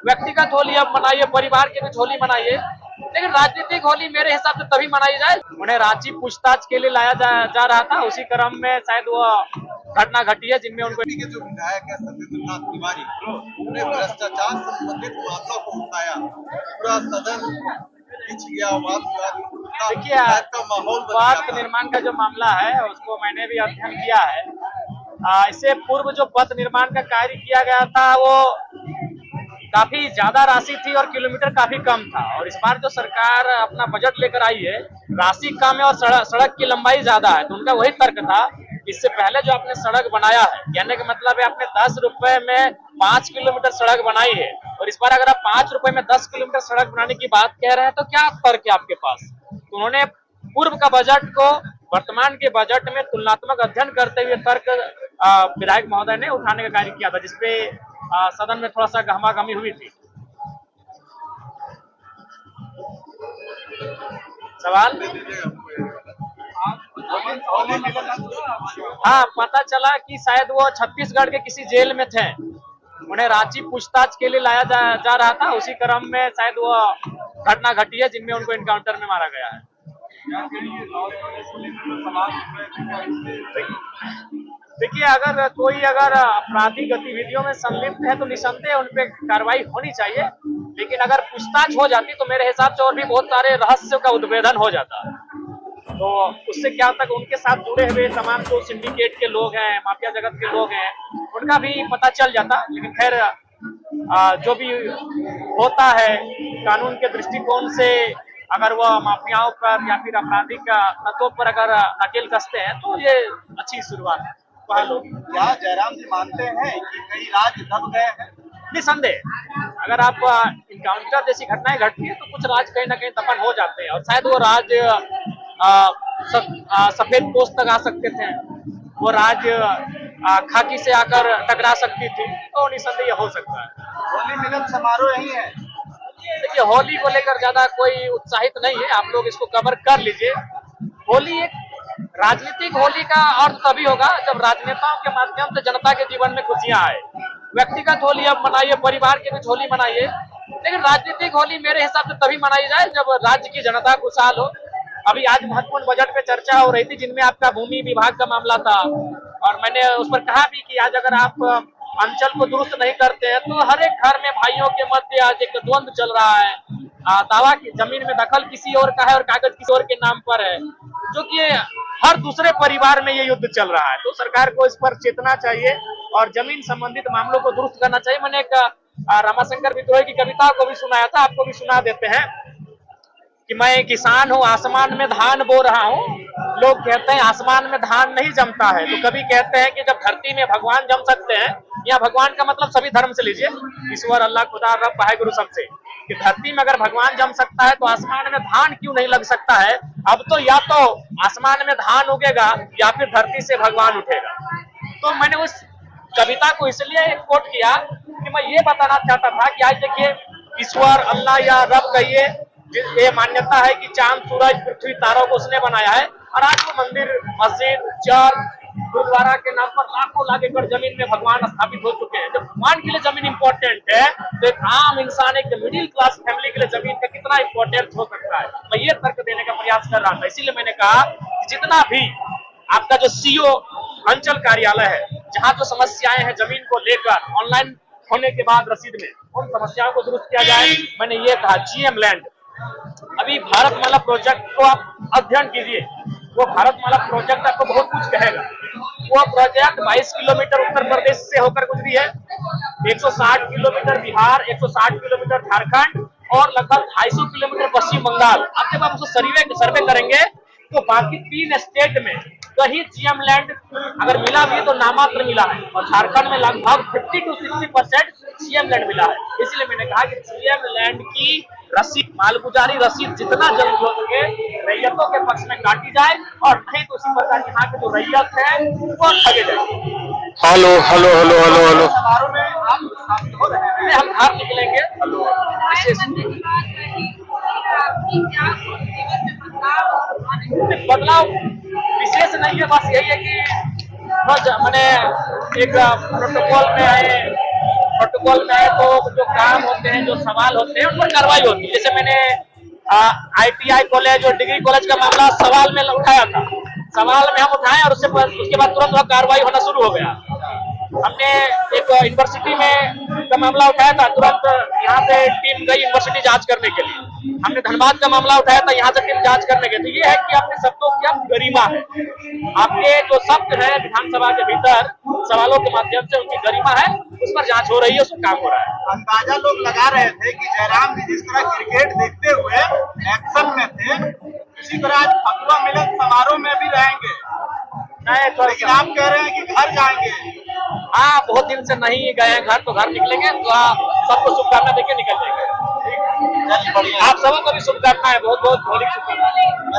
व्यक्तिगत होली अब मनाइए, परिवार के बीच होली मनाइए, लेकिन राजनीतिक होली मेरे हिसाब से तभी मनाई जाए। उन्हें रांची पूछताछ के लिए लाया जा रहा था, उसी क्रम में शायद वो घटना घटी है जिनमें उनको के जो विधायक है सत्येंद्रनाथ तिवारी उन्होंने भ्रष्टाचार संबंधित मामलों को उठाया, पूरा सदन खिंच गया, देखिए पथ निर्माण का जो मामला है उसको मैंने भी अध्ययन किया है। इससे पूर्व जो पथ निर्माण का कार्य किया गया था वो काफी ज्यादा राशि थी और किलोमीटर काफी कम था, और इस बार जो सरकार अपना बजट लेकर आई है राशि कम है और सड़क की लंबाई ज्यादा है, तो उनका वही तर्क था। इससे पहले जो आपने सड़क बनाया है, कहने का मतलब है आपने 10 रुपए में 5 किलोमीटर सड़क बनाई है, और इस बार अगर आप 5 रुपए में 10 किलोमीटर सड़क बनाने की बात कह रहे हैं तो क्या तर्क है आपके पास? तो उन्होंने पूर्व का बजट को वर्तमान के बजट में तुलनात्मक अध्ययन करते हुए तर्क विधायक महोदय ने उठाने का कार्य किया था, जिसपे सदन में थोड़ा सा गहमागहमी हुई थी। सवाल? हाँ, पता चला कि शायद वो छत्तीसगढ़ के किसी जेल में थे, उन्हें रांची पूछताछ के लिए लाया जा रहा था, उसी क्रम में शायद वो घटना घटी है जिनमें उनको एनकाउंटर में मारा गया है। देखिए अगर आपराधिक गतिविधियों में संलिप्त है तो निसंदेह उन पे कार्रवाई होनी चाहिए, लेकिन अगर पूछताछ हो जाती तो मेरे हिसाब से और भी बहुत सारे रहस्यों का उद्भेदन हो जाता। तो उससे क्या तक उनके साथ जुड़े हुए तमाम जो सिंडिकेट के लोग हैं, माफिया जगत के लोग हैं, उनका भी पता चल जाता। लेकिन खैर जो भी होता है कानून के दृष्टिकोण से, अगर वह माफियाओं पर या फिर आपराधिक तत्वों पर अगर नकेल कसते हैं तो ये अच्छी शुरुआत है। क्या जयराम जी मानते हैं कि कई राज्य दब गए हैं? निसंदेह अगर आप इनकाउंटर जैसी घटनाएं घटती है तो कुछ राज्य कहीं ना कहीं दफन हो जाते हैं, और शायद वो राज्य सफेद पोस्ट तक आ सकते थे, वो राज्य खाकी से आकर टकरा सकती थी, तो निसंदेह हो सकता है। होली मिलन समारोह यही है। देखिए होली को लेकर ज्यादा कोई उत्साहित नहीं है, आप लोग इसको कवर कर लीजिए। होली एक राजनीतिक होली का अर्थ तभी होगा जब राजनेताओं के माध्यम से जनता के जीवन में खुशियां आए। व्यक्तिगत होली अब मनाइए, परिवार के बीच होली मनाइए, लेकिन राजनीतिक होली मेरे हिसाब से तभी मनाई जाए जब राज्य की जनता खुशहाल हो। अभी आज महत्वपूर्ण बजट पे चर्चा हो रही थी जिनमें आपका भूमि विभाग का मामला था, और मैंने उस पर कहा भी कि आज अगर आप अंचल को दुरुस्त नहीं करते हैं तो हर एक घर में भाइयों के मध्य आज एक द्वंद्व चल रहा है। दावा की जमीन में दखल किसी और का है और कागज किसी और के नाम पर है, जो कि हर दूसरे परिवार में ये युद्ध चल रहा है। तो सरकार को इस पर चेतना चाहिए और जमीन संबंधित मामलों को दुरुस्त करना चाहिए। मैंने एक रामाशंकर विद्रोही की कविता को भी सुनाया था, आपको भी सुना देते हैं कि मैं किसान हूँ, आसमान में धान बो रहा हूँ। लोग कहते हैं आसमान में धान नहीं जमता है, तो कभी कहते हैं कि जब धरती में भगवान जम सकते हैं, या भगवान का मतलब सभी धर्म से लीजिए, ईश्वर, अल्लाह, खुदा, रब, वाहेगुरु सबसे, कि धरती में अगर भगवान जम सकता है तो आसमान में धान क्यों नहीं लग सकता है? अब तो या तो आसमान में धान उगेगा या फिर धरती से भगवान उठेगा। तो मैंने उस कविता को इसलिए कोट किया कि मैं ये बताना चाहता था कि आज देखिए ईश्वर, अल्लाह या रब कहिए, ये मान्यता है कि चांद, सूरज, पृथ्वी, तारों को उसने बनाया है, और आज वो मंदिर, मस्जिद, चर्च, गुरुद्वारा के नाम पर लाखों लाख एकड़ जमीन में भगवान स्थापित हो चुके हैं। जब भगवान के लिए जमीन इंपॉर्टेंट है तो एक आम इंसान, एक मिडिल क्लास फैमिली के लिए जमीन का कितना इंपॉर्टेंट हो सकता है? मैं ये तर्क देने का प्रयास कर रहा था। इसीलिए मैंने कहा कि जितना भी आपका जो सीओ अंचल कार्यालय है, जहाँ जो समस्याएं हैं जमीन को लेकर, ऑनलाइन होने के बाद रसीद में उन समस्याओं को दुरुस्त किया जाए। मैंने ये कहा जीएम लैंड, अभी भारतमाला प्रोजेक्ट को आप अध्ययन कीजिए, वो भारतमाला प्रोजेक्ट आपको बहुत कुछ कहेगा। वो प्रोजेक्ट 22 किलोमीटर उत्तर प्रदेश से होकर गुजरी है, 160 किलोमीटर बिहार, 160 किलोमीटर झारखंड और लगभग 250 किलोमीटर पश्चिम बंगाल। आप जब आप उसको सर्वे करेंगे तो बाकी 3 स्टेट में कहीं जीएम लैंड अगर मिला भी तो नामात्र मिला है, और झारखंड में लगभग 50 to 60% जीएम लैंड मिला है। इसलिए मैंने कहा कि जीएम लैंड की रसीद, मालगुजारी रसीद जितना जल्द हो सके रैयतों के पक्ष में काटी जाए, और नहीं तो उसी प्रकार यहाँ के जो रैयत है वो ठगे जाए। Hello hello hello hello hello समारोह में आप शामिल हो रहे हैं, हम बाहर निकलेंगे। बदलाव विशेष नहीं है, बस यही है कि मैंने एक प्रोटोकॉल में आए तो जो काम होते हैं, जो सवाल होते हैं, उन पर कार्रवाई होती है। जैसे मैंने ITI कॉलेज और डिग्री कॉलेज का मामला सवाल में उठाया था, सवाल में हम उठाए और उसके बाद तुरंत वह कार्रवाई होना शुरू हो गया। हमने एक यूनिवर्सिटी में का मामला उठाया था, तुरंत यहाँ से टीम गई यूनिवर्सिटी जांच करने के लिए। हमने धनबाद का मामला उठाया था, यहाँ से टीम जांच करने के लिए। ये है कि अपने शब्दों की आप गरिमा है, आपके जो शब्द है विधानसभा के भीतर सवालों के माध्यम से उनकी गरिमा है, उस पर जांच हो रही है, उस पर काम हो रहा है। अंदाजा लोग लगा रहे थे कि जयराम जी जिस तरह क्रिकेट देखते हुए एक्शन में थे, उसी तरह आज फतवा मिलन समारोह में भी रहेंगे। लेकिन आप कह रहे हैं कि घर जाएंगे। हाँ, बहुत दिन से नहीं गए हैं घर, तो घर निकलेंगे तो सबको शुभकामना देके निकल जाएंगे। आप सबों को भी शुभकामनाएं, बहुत बहुत होली शुभकामनाएं।